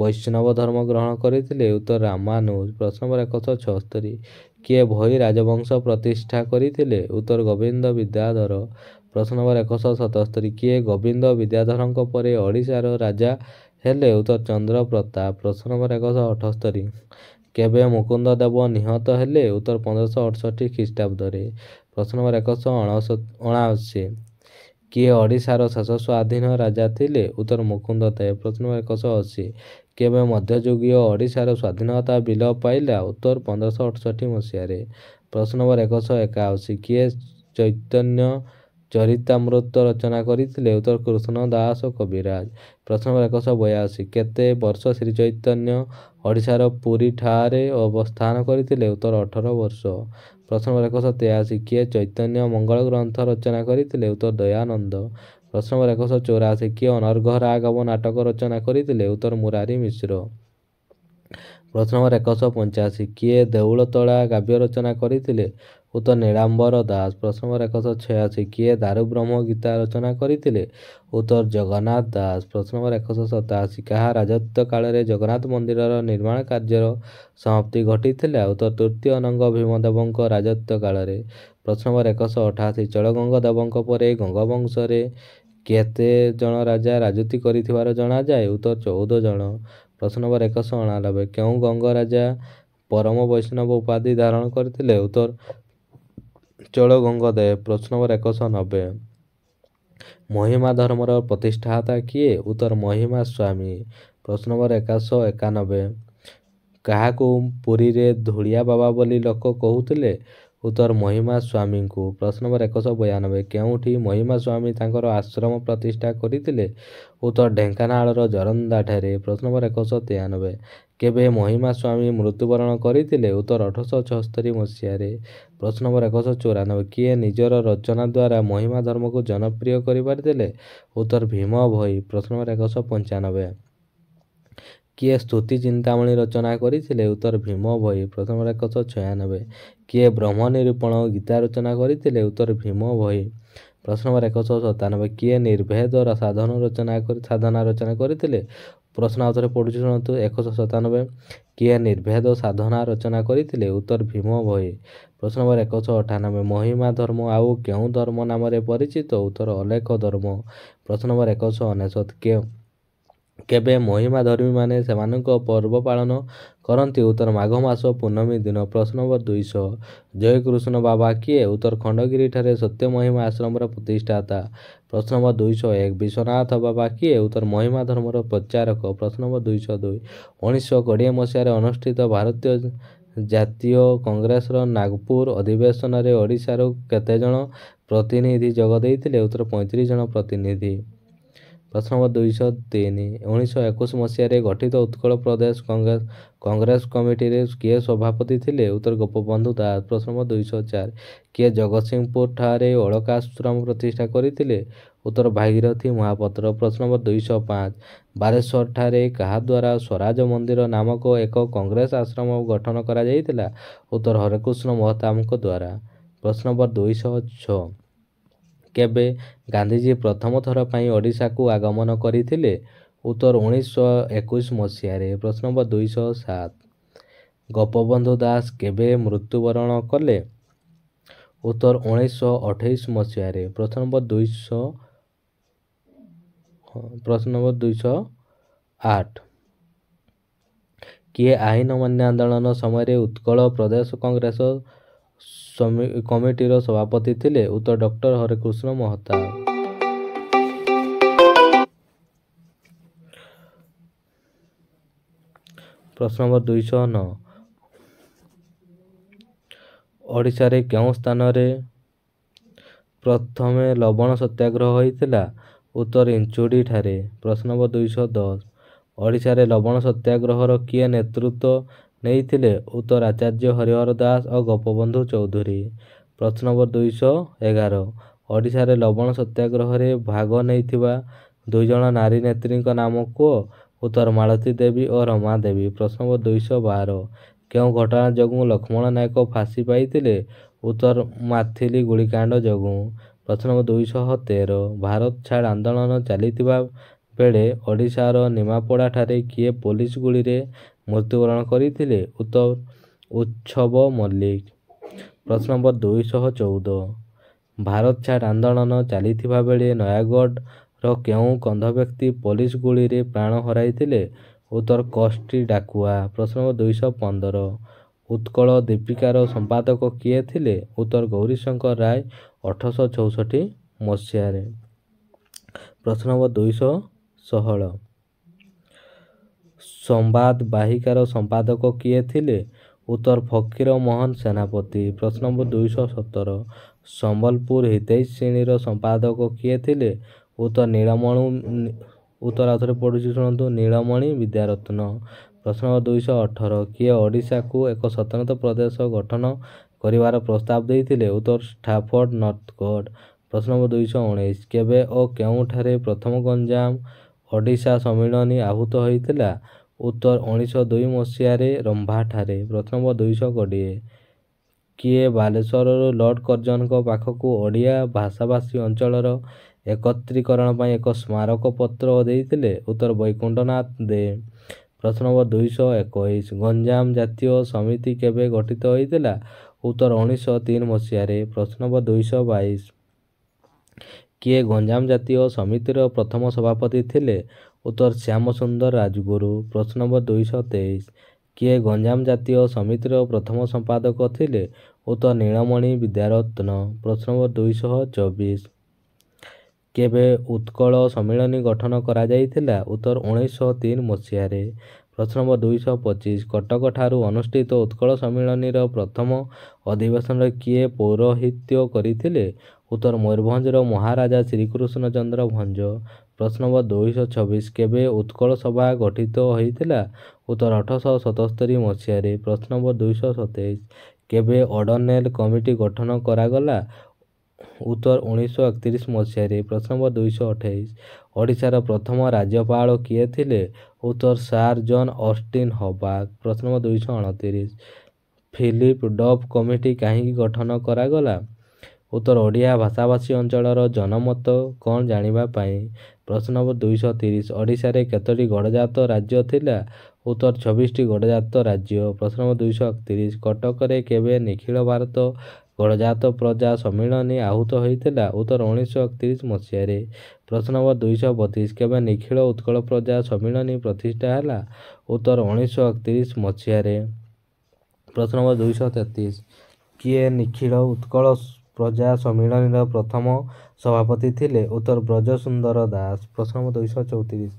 ବୈଷ୍ଣବ ଧର୍ମ ଗ୍ରହଣ କରିଥିଲେ? ଉତ୍ତର ରାମାନୁଜ। ପ୍ରଶ୍ନ ନମ୍ବର 176 କିଏ ଭୋଇ ରାଜବଂଶ ପ୍ରତିଷ୍ଠା କରିଥିଲେ? ଉତ୍ତର ଗୋବିନ୍ଦ ବିଦ୍ୟାଧର। ପ୍ରଶ୍ନ ନମ୍ବର 177 କିଏ ଗୋବିନ୍ଦ ବିଦ୍ୟାଧରଙ୍କ ପରେ ଓଡ଼ିଶାର ରାଜା ହେଲେ? ଉତ୍ତର ଚନ୍ଦ୍ରପ୍ରତାପ। ପ୍ରଶ୍ନ ନମ୍ବର 178 କେବେ ମୁକୁନ୍ଦ ଦେବ ନିହତ ହେଲେ? ଉତ୍ତର 1568 ଖ୍ରୀଷ୍ଟାବ୍ଦରେ। ପ୍ରଶ୍ନ ନମ୍ବର 179 କିଏ ଓଡ଼ିଶାର ଶେଷ ସ୍ୱାଧୀନ ରାଜା ଥିଲେ? ଉତ୍ତର ମୁକୁନ୍ଦ ଦେବ। ପ୍ରଶ୍ନ ନମ୍ବର 180 କେବେ ମଧ୍ୟଯୁଗୀୟ ଓଡ଼ିଶାର ସ୍ୱାଧୀନତା ବିଲୋପ ପାଇଲା? ଉତ୍ତର 1568 ମସିହାରେ। ପ୍ରଶ୍ନ ନମ୍ବର 181 କିଏ ଚୈତନ୍ୟ ଚରିତାମୃତ ରଚନା କରିଥିଲେ? ଉତ୍ତର କୃଷ୍ଣ ଦାସ କବିରାଜ। ପ୍ରଶ୍ନ ନମ୍ବର 182 କେତେ ବର୍ଷ ଶ୍ରୀ ଚୈତନ୍ୟ ଓଡ଼ିଶାର ପୁରୀ ଠାରେ ଅବସ୍ଥାନ କରିଥିଲେ? ଉତ୍ତର 18 ବର୍ଷ। ପ୍ରଶ୍ନ ନମ୍ବର 183 କିଏ ଚୈତନ୍ୟ ମଙ୍ଗଳ ଗ୍ରନ୍ଥ ରଚନା କରିଥିଲେ? ଉତ୍ତର ଦୟାନନ୍ଦ। ପ୍ରଶ୍ନ ନମ୍ବର 184 କିଏ ଅନର୍ଘ ରାଘବ ନାଟକ ରଚନା କରିଥିଲେ? ଉତ୍ତର ମୁରାରୀ ମିଶ୍ର। ପ୍ରଶ୍ନ ନମ୍ବର 185 କିଏ ଦେଉଳତଳା କାବ୍ୟ ରଚନା କରିଥିଲେ? ଉତ୍ତର ନୀଳାମ୍ବର ଦାସ। ପ୍ରଶ୍ନ ନମ୍ବର 186 କିଏ ଦାରୁବ୍ରହ୍ମ ଗୀତା ରଚନା କରିଥିଲେ? ଉତ୍ତର ଜଗନ୍ନାଥ ଦାସ। ପ୍ରଶ୍ନ ନମ୍ବର 187 କାହା ରାଜତ୍ୱ କାଳରେ ଜଗନ୍ନାଥ ମନ୍ଦିରର ନିର୍ମାଣ କାର୍ଯ୍ୟର ସମାପ୍ତି ଘଟିଥିଲା? ଉତ୍ତର ତୃତୀୟ ଅନଙ୍ଗ ଭୀମଦେବଙ୍କ ରାଜତ୍ୱ କାଳରେ। ପ୍ରଶ୍ନ ନମ୍ବର 188 ଚଳଗଙ୍ଗ ଦେବଙ୍କ ପରେ ଗଙ୍ଗବଂଶରେ କେତେ ଜଣ ରାଜା ରାଜୁତି କରିଥିବାର ଜଣାଯାଏ? ଉତ୍ତର 14 ଜଣ। ପ୍ରଶ୍ନ ନମ୍ବର 189 କେଉଁ ଗଙ୍ଗ ରାଜା ପରମ ବୈଷ୍ଣବ ଉପାଧି ଧାରଣ କରିଥିଲେ? ଉତ୍ତର ଚଳଗଙ୍ଗଦେବ। ପ୍ରଶ୍ନ ନମ୍ବର 190 ମହିମା ଧର୍ମର ପ୍ରତିଷ୍ଠାତା କିଏ? ଉତ୍ତର ମହିମା ସ୍ୱାମୀ। ପ୍ରଶ୍ନ ନମ୍ବର 191 କାହାକୁ ପୁରୀରେ ଧୂଳିଆ ବାବା ବୋଲି ଲୋକ କହୁଥିଲେ? ଉତ୍ତର ମହିମା ସ୍ୱାମୀଙ୍କୁ। ପ୍ରଶ୍ନ ନମ୍ବର 192 କେଉଁଠି ମହିମା ସ୍ୱାମୀ ତାଙ୍କର ଆଶ୍ରମ ପ୍ରତିଷ୍ଠା କରିଥିଲେ? ଉତ୍ତର ଢେଙ୍କାନାଳର ଜରନ୍ଦାଠାରେ। ପ୍ରଶ୍ନ ନମ୍ବର 193 କେବେ ମହିମା ସ୍ୱାମୀ ମୃତ୍ୟୁବରଣ କରିଥିଲେ? ଉତ୍ତର 1876 ମସିହାରେ। ପ୍ରଶ୍ନ ନମ୍ବର 194 କିଏ ନିଜର ରଚନା ଦ୍ୱାରା ମହିମା ଧର୍ମକୁ ଜନପ୍ରିୟ କରିପାରିଥିଲେ? ଉତ୍ତର ଭୀମ ଭୋଇ। ପ୍ରଶ୍ନ ନମ୍ବର 195 କିଏ ସ୍ତୁତି ଚିନ୍ତାମଣି ରଚନା କରିଥିଲେ? ଉତ୍ତର ଭୀମ ଭୋଇ। ପ୍ରଶ୍ନ ନମ୍ବର 196 କିଏ ବ୍ରହ୍ମ ନିରୂପଣ ଗୀତା ରଚନା କରିଥିଲେ? ଉତ୍ତର ଭୀମ ଭୋଇ। ପ୍ରଶ୍ନ ନମ୍ବର 197 କିଏ ନିର୍ଭେଦ ସାଧନା ରଚନା କରିଥିଲେ? ପ୍ରଶ୍ନ ଆଉଥରେ ପଢ଼ୁଛି ଶୁଣନ୍ତୁ। 197 କିଏ ନିର୍ଭେଦ ସାଧନା ରଚନା କରିଥିଲେ? ଉତ୍ତର ଭୀମ ଭୋଇ। ପ୍ରଶ୍ନ ନମ୍ବର 198 ମହିମା ଧର୍ମ ଆଉ କେଉଁ ଧର୍ମ ନାମରେ ପରିଚିତ? ଉତ୍ତର ଅଲେଖ ଧର୍ମ। ପ୍ରଶ୍ନ ନମ୍ବର 199 କେବେ ମହିମା ଧର୍ମୀମାନେ ସେମାନଙ୍କ ପର୍ବ ପାଳନ କରନ୍ତି? ଉତ୍ତର ମାଘ ମାସ ପୂର୍ଣ୍ଣମୀ ଦିନ। ପ୍ରଶ୍ନ ନମ୍ବର 200 ଜୟକୃଷ୍ଣ ବାବା କିଏ? ଉତ୍ତର ଖଣ୍ଡଗିରିଠାରେ ସତ୍ୟ ମହିମା ଆଶ୍ରମର ପ୍ରତିଷ୍ଠାତା। ପ୍ରଶ୍ନ ନମ୍ବର 201 ବିଶ୍ୱନାଥ ବାବା କିଏ? ଉତ୍ତର ମହିମା ଧର୍ମର ପ୍ରଚାରକ। ପ୍ରଶ୍ନ ନମ୍ବର 202 1920 ମସିହାରେ ଅନୁଷ୍ଠିତ ଭାରତୀୟ ଜାତୀୟ କଂଗ୍ରେସର ନାଗପୁର ଅଧିବେଶନରେ ଓଡ଼ିଶାରୁ କେତେଜଣ ପ୍ରତିନିଧି ଯୋଗ ଦେଇଥିଲେ? ଉତ୍ତର 35 ଜଣ ପ୍ରତିନିଧି। ପ୍ରଶ୍ନ ନମ୍ବର 203 1921 ମସିହାରେ ଗଠିତ ଉତ୍କଳ ପ୍ରଦେଶ କଂଗ୍ରେସ କମିଟିରେ କିଏ ସଭାପତି ଥିଲେ? ଉତ୍ତର ଗୋପବନ୍ଧୁ ଦାସ। ପ୍ରଶ୍ନ ନମ୍ବର 204 କିଏ ଜଗତସିଂହପୁର ଠାରେ ଅଳକାଶ୍ରମ ପ୍ରତିଷ୍ଠା କରିଥିଲେ? ଉତ୍ତର ଭାଗୀରଥୀ ମହାପାତ୍ର। ପ୍ରଶ୍ନ ନମ୍ବର 205 ବାଲେଶ୍ୱର ଠାରେ କାହା ଦ୍ୱାରା ସ୍ୱରାଜ ମନ୍ଦିର ନାମକ ଏକ କଂଗ୍ରେସ ଆଶ୍ରମ ଗଠନ କରାଯାଇଥିଲା? ଉତ୍ତର ହରେକୃଷ୍ଣ ମହତାବଙ୍କ ଦ୍ୱାରା। ପ୍ରଶ୍ନ ନମ୍ବର 206 କେବେ ଗାନ୍ଧିଜୀ ପ୍ରଥମ ଥର ପାଇଁ ଓଡ଼ିଶାକୁ ଆଗମନ କରିଥିଲେ? ଉତ୍ତର 1921 ମସିହାରେ। ପ୍ରଶ୍ନ ନମ୍ବର 207 ଗୋପବନ୍ଧୁ ଦାସ କେବେ ମୃତ୍ୟୁବରଣ କଲେ? ଉତ୍ତର 1928 ମସିହାରେ। ପ୍ରଶ୍ନ ନମ୍ବର 208 କିଏ ଆଇନ ଅମାନ୍ୟ ଆନ୍ଦୋଳନ ସମୟରେ ଉତ୍କଳ ପ୍ରଦେଶ କଂଗ୍ରେସ କମିଟିର ସଭାପତି ଥିଲେ? ଉତ୍ତର ଡକ୍ଟର ହରେକୃଷ୍ଣ ମହତାବ। ପ୍ରଶ୍ନ ନମ୍ବର 209 ଓଡ଼ିଶାରେ କେଉଁ ସ୍ଥାନରେ ପ୍ରଥମେ ଲବଣ ସତ୍ୟାଗ୍ରହ ହୋଇଥିଲା? ଉତ୍ତର ଇଞ୍ଚୁଡ଼ି ଠାରେ। ପ୍ରଶ୍ନ ନମ୍ବର 210 ଓଡ଼ିଶାରେ ଲବଣ ସତ୍ୟାଗ୍ରହର କିଏ ନେତୃତ୍ୱ ନେଇଥିଲେ? ଉତ୍ତର ଆଚାର୍ଯ୍ୟ ହରିହର ଦାସ ଓ ଗୋପବନ୍ଧୁ ଚୌଧୁରୀ। ପ୍ରଶ୍ନ ନମ୍ବର 211 ଓଡ଼ିଶାରେ ଲବଣ ସତ୍ୟାଗ୍ରହରେ ଭାଗ ନେଇଥିବା 2 ଜଣ ନାରୀ ନେତ୍ରୀଙ୍କ ନାମ କୁହ? ଉତ୍ତର ମାଳତୀ ଦେବୀ ଓ ରମା ଦେବୀ। ପ୍ରଶ୍ନ ନମ୍ବର 212 କେଉଁ ଘଟଣା ଯୋଗୁଁ ଲକ୍ଷ୍ମଣ ନାୟକ ଫାଶୀ ପାଇଥିଲେ? ଉତ୍ତର ମାଥିଲି ଗୁଳିକାଣ୍ଡ ଯୋଗୁଁ। ପ୍ରଶ୍ନ ନମ୍ବର 213 ଭାରତ ଛାଡ଼ ଆନ୍ଦୋଳନ ଚାଲିଥିବା ବେଳେ ଓଡ଼ିଶାର ନିମାପଡ଼ା ଠାରେ କିଏ ପୋଲିସ ଗୁଳିରେ ମୃତ୍ୟୁବରଣ କରିଥିଲେ? ଉତ୍ତର ଉତ୍ସବ ମଲ୍ଲିକ। ପ୍ରଶ୍ନ ନମ୍ବର 214 ଭାରତ ଛାଡ଼ ଆନ୍ଦୋଳନ ଚାଲିଥିବା ବେଳେ ନୟାଗଡ଼ର କେଉଁ କନ୍ଧ ବ୍ୟକ୍ତି ପୋଲିସ ଗୁଳିରେ ପ୍ରାଣ ହରାଇଥିଲେ? ଉତ୍ତର କଷ୍ଟି ଡାକୁଆ। ପ୍ରଶ୍ନ ନମ୍ବର 215 ଉତ୍କଳ ଦୀପିକାର ସମ୍ପାଦକ କିଏ ଥିଲେ? ଉତ୍ତର ଗୌରୀଶଙ୍କର ରାୟ 1864 ମସିହାରେ। ପ୍ରଶ୍ନ ନମ୍ବର 216 ସମ୍ବାଦ ବାହିକାର ସମ୍ପାଦକ କିଏ ଥିଲେ? ଉତ୍ତର ଫକୀର ମୋହନ ସେନାପତି। ପ୍ରଶ୍ନ ନମ୍ବର 217 ସମ୍ବଲପୁର ହିତୈଷିଣୀର ସମ୍ପାଦକ କିଏ ଥିଲେ? ଉତ୍ତର ଆଉଥରେ ପଢ଼ୁଛି ଶୁଣନ୍ତୁ ନୀଳମଣି ବିଦ୍ୟାରତ୍ନ। ପ୍ରଶ୍ନ ନମ୍ବର 218 କିଏ ଓଡ଼ିଶାକୁ ଏକ ସ୍ୱତନ୍ତ୍ର ପ୍ରଦେଶ ଗଠନ କରିବାର ପ୍ରସ୍ତାବ ଦେଇଥିଲେ? ଉତ୍ତର ଷ୍ଟାଫୋର୍ଡ ନର୍ଥକୋଟ। ପ୍ରଶ୍ନ ନମ୍ବର 219 କେବେ ଓ କେଉଁଠାରେ ପ୍ରଥମ ଗଞ୍ଜାମ ଓଡ଼ିଶା ସମ୍ମିଳନୀ ଆହୁତ ହୋଇଥିଲା? ଉତ୍ତର 1902 ମସିହାରେ ରମ୍ଭାଠାରେ। ପ୍ରଶ୍ନ ନମ୍ବର 220 କିଏ ବାଲେଶ୍ୱରରୁ ଲର୍ଡ କର୍ଜନଙ୍କ ପାଖକୁ ଓଡ଼ିଆ ଭାଷାଭାଷୀ ଅଞ୍ଚଳର ଏକତ୍ରୀକରଣ ପାଇଁ ଏକ ସ୍ମାରକ ପତ୍ର ଦେଇଥିଲେ? ଉତ୍ତର ବୈକୁଣ୍ଠନାଥ ଦେ। ପ୍ରଶ୍ନ ନମ୍ବର 221 ଗଞ୍ଜାମ ଜାତୀୟ ସମିତି କେବେ ଗଠିତ ହୋଇଥିଲା? ଉତ୍ତର 1903 ମସିହାରେ। ପ୍ରଶ୍ନ ନମ୍ବର 222 କିଏ ଗଞ୍ଜାମ ଜାତୀୟ ସମିତିର ପ୍ରଥମ ସଭାପତି ଥିଲେ? ଉତ୍ତର ଶ୍ୟାମସୁନ୍ଦର ରାଜଗୁରୁ। ପ୍ରଶ୍ନ ନମ୍ବର 223 କିଏ ଗଞ୍ଜାମ ଜାତୀୟ ସମିତିର ପ୍ରଥମ ସମ୍ପାଦକ ଥିଲେ? ଉତ୍ତର ନୀଳମଣି ବିଦ୍ୟାରତ୍ନ। ପ୍ରଶ୍ନ ନମ୍ବର 224 କେବେ ଉତ୍କଳ ସମ୍ମିଳନୀ ଗଠନ କରାଯାଇଥିଲା? ଉତ୍ତର 1903 ମସିହାରେ। ପ୍ରଶ୍ନ ନମ୍ବର 225 କଟକଠାରୁ ଅନୁଷ୍ଠିତ ଉତ୍କଳ ସମ୍ମିଳନୀର ପ୍ରଥମ ଅଧିବେଶନରେ କିଏ ପୌରୋହିତ୍ୟ କରିଥିଲେ? ଉତ୍ତର ମୟୂରଭଞ୍ଜର ମହାରାଜା ଶ୍ରୀକୃଷ୍ଣ ଚନ୍ଦ୍ର ଭଞ୍ଜ। ପ୍ରଶ୍ନ ନମ୍ବର 226 କେବେ ଉତ୍କଳ ସଭା ଗଠିତ ହୋଇଥିଲା? ଉତ୍ତର 1877 ମସିହାରେ। ପ୍ରଶ୍ନ ନମ୍ବର 227 କେବେ ଅଡ଼ନେଲ କମିଟି ଗଠନ କରାଗଲା? ଉତ୍ତର 1931 ମସିହାରେ। ପ୍ରଶ୍ନ ନମ୍ବର 228 ଓଡ଼ିଶାର ପ୍ରଥମ ରାଜ୍ୟପାଳ କିଏ ଥିଲେ? ଉତ୍ତର ସାର ଜନ୍ ଅଷ୍ଟିନ ହବାର୍ଗ। ପ୍ରଶ୍ନ ନମ୍ବର 229 ଫିଲିପ ଡଫ୍ କମିଟି କାହିଁକି ଗଠନ କରାଗଲା? ଉତ୍ତର ଓଡ଼ିଆ ଭାଷାଭାଷୀ ଅଞ୍ଚଳର ଜନମତ କ'ଣ ଜାଣିବା ପାଇଁ। ପ୍ରଶ୍ନ ନମ୍ବର 230 ଓଡ଼ିଶାରେ କେତୋଟି ଗଡ଼ଜାତ ରାଜ୍ୟ ଥିଲା? ଉତ୍ତର 26ଟି ଗଡ଼ଜାତ ରାଜ୍ୟ। ପ୍ରଶ୍ନ ନମ୍ବର 231 କଟକରେ କେବେ ନିଖିଳ ଭାରତ ଗଡ଼ଜାତ ପ୍ରଜା ସମ୍ମିଳନୀ ଆହୁତ ହୋଇଥିଲା? ଉତ୍ତର 1931 ମସିହାରେ। ପ୍ରଶ୍ନ ନମ୍ବର 232 କେବେ ନିଖିଳ ଉତ୍କଳ ପ୍ରଜା ସମ୍ମିଳନୀ ପ୍ରତିଷ୍ଠା ହେଲା? ଉତ୍ତର 1931 ମସିହାରେ। ପ୍ରଶ୍ନ ନମ୍ବର 233 କିଏ ନିଖିଳ ଉତ୍କଳ ପ୍ରଜା ସମ୍ମିଳନୀର ପ୍ରଥମ ସଭାପତି ଥିଲେ? ଉତ୍ତର ବ୍ରଜସୁନ୍ଦର ଦାସ। ପ୍ରଶ୍ନ ନମ୍ବର 234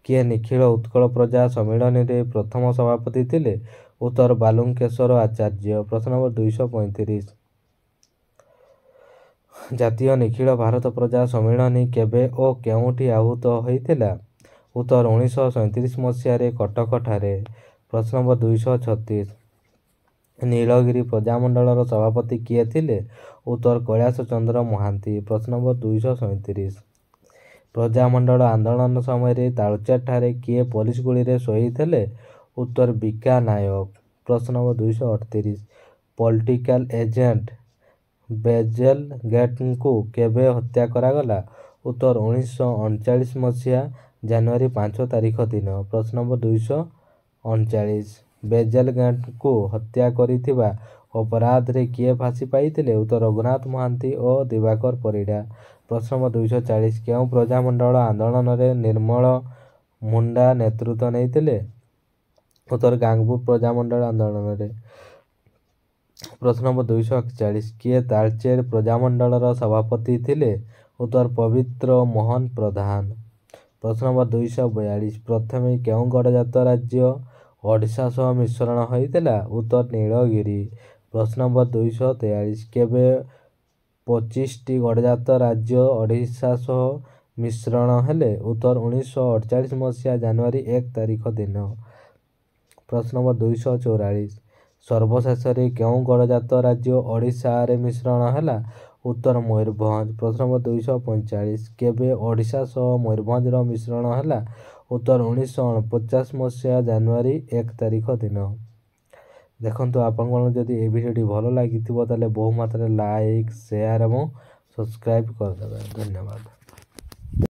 କିଏ ନିଖିଳ ଉତ୍କଳ ପ୍ରଜା ସମ୍ମିଳନୀରେ ପ୍ରଥମ ସଭାପତି ଥିଲେ? ଉତ୍ତର ବାଲୁଙ୍କେଶ୍ୱର ଆଚାର୍ଯ୍ୟ। ପ୍ରଶ୍ନ ନମ୍ବର 235 ଜାତୀୟ ନିଖିଳ ଭାରତ ପ୍ରଜା ସମ୍ମିଳନୀ କେବେ ଓ କେଉଁଠି ଆହୁତ ହୋଇଥିଲା? ଉତ୍ତର 1937 ମସିହାରେ କଟକଠାରେ। ପ୍ରଶ୍ନ ନମ୍ବର 236 ନୀଳଗିରି ପ୍ରଜାମଣ୍ଡଳର ସଭାପତି କିଏ ଥିଲେ? ଉତ୍ତର କୈଳାସ ଚନ୍ଦ୍ର ମହାନ୍ତି। ପ୍ରଶ୍ନ ନମ୍ବର 237 ପ୍ରଜାମଣ୍ଡଳ ଆନ୍ଦୋଳନ ସମୟରେ ତାଳଚେରଠାରେ କିଏ ପୋଲିସ ଗୁଳିରେ ଶହୀଦ ହେଲେ? ଉତ୍ତର ବିକା ନାୟକ। ପ୍ରଶ୍ନ ନମ୍ବର 238 ପଲିଟିକାଲ ଏଜେଣ୍ଟ ବେଜେଲ ଗେଟ୍ଙ୍କୁ କେବେ ହତ୍ୟା କରାଗଲା? ଉତ୍ତର 1939 ମସିହା ଜାନୁଆରୀ 5 ତାରିଖ ଦିନ। ପ୍ରଶ୍ନ ନମ୍ବର 239 ବେଜେଲ ଗେଟ୍ଙ୍କୁ ହତ୍ୟା କରିଥିବା ଅପରାଧରେ କିଏ ଫାଶୀ ପାଇଥିଲେ? ଉତ୍ତର ରଘୁନାଥ ମହାନ୍ତି ଓ ଦିବାକର ପରିଡ଼ା। ପ୍ରଶ୍ନ ନମ୍ବର 240 କେଉଁ ପ୍ରଜାମଣ୍ଡଳ ଆନ୍ଦୋଳନରେ ନିର୍ମଳ ମୁଣ୍ଡା ନେତୃତ୍ୱ ନେଇଥିଲେ? ଉତ୍ତର ଗାଙ୍ଗପୁର ପ୍ରଜାମଣ୍ଡଳ ଆନ୍ଦୋଳନରେ। ପ୍ରଶ୍ନ ନମ୍ବର 241 କିଏ ତାଳଚେର ପ୍ରଜାମଣ୍ଡଳର ସଭାପତି ଥିଲେ? ଉତ୍ତର ପବିତ୍ର ମୋହନ ପ୍ରଧାନ। ପ୍ରଶ୍ନ ନମ୍ବର 242 ପ୍ରଥମେ କେଉଁ ଗଡ଼ଜାତ ରାଜ୍ୟ ଓଡ଼ିଶା ସହ ମିଶ୍ରଣ ହୋଇଥିଲା? ଉତ୍ତର ନୀଳଗିରି। ପ୍ରଶ୍ନ ନମ୍ବର 243 କେବେ 25ଟି ଗଡ଼ଜାତ ରାଜ୍ୟ ଓଡ଼ିଶା ସହ ମିଶ୍ରଣ ହେଲେ? ଉତ୍ତର 1948 ମସିହା ଜାନୁଆରୀ 1 ତାରିଖ ଦିନ। ପ୍ରଶ୍ନ ନମ୍ବର 244 ସର୍ବଶେଷରେ କେଉଁ ଗଡ଼ଜାତ ରାଜ୍ୟ ଓଡ଼ିଶାରେ ମିଶ୍ରଣ ହେଲା? ଉତ୍ତର ମୟୂରଭଞ୍ଜ। ପ୍ରଶ୍ନ ନମ୍ବର 245 କେବେ ଓଡ଼ିଶା ସହ ମୟୂରଭଞ୍ଜର ମିଶ୍ରଣ ହେଲା? ଉତ୍ତର 1949 ମସିହା ଜାନୁଆରୀ 1 ତାରିଖ ଦିନ। ଦେଖନ୍ତୁ ଆପଣମାନଙ୍କୁ ଯଦି ଏ ଭିଡ଼ିଓଟି ଭଲ ଲାଗିଥିବ ତାହେଲେ ବହୁ ମାତ୍ରାରେ ଲାଇକ୍ ସେୟାର ଏବଂ ସବସ୍କ୍ରାଇବ୍ କରିଦେବେ। ଧନ୍ୟବାଦ।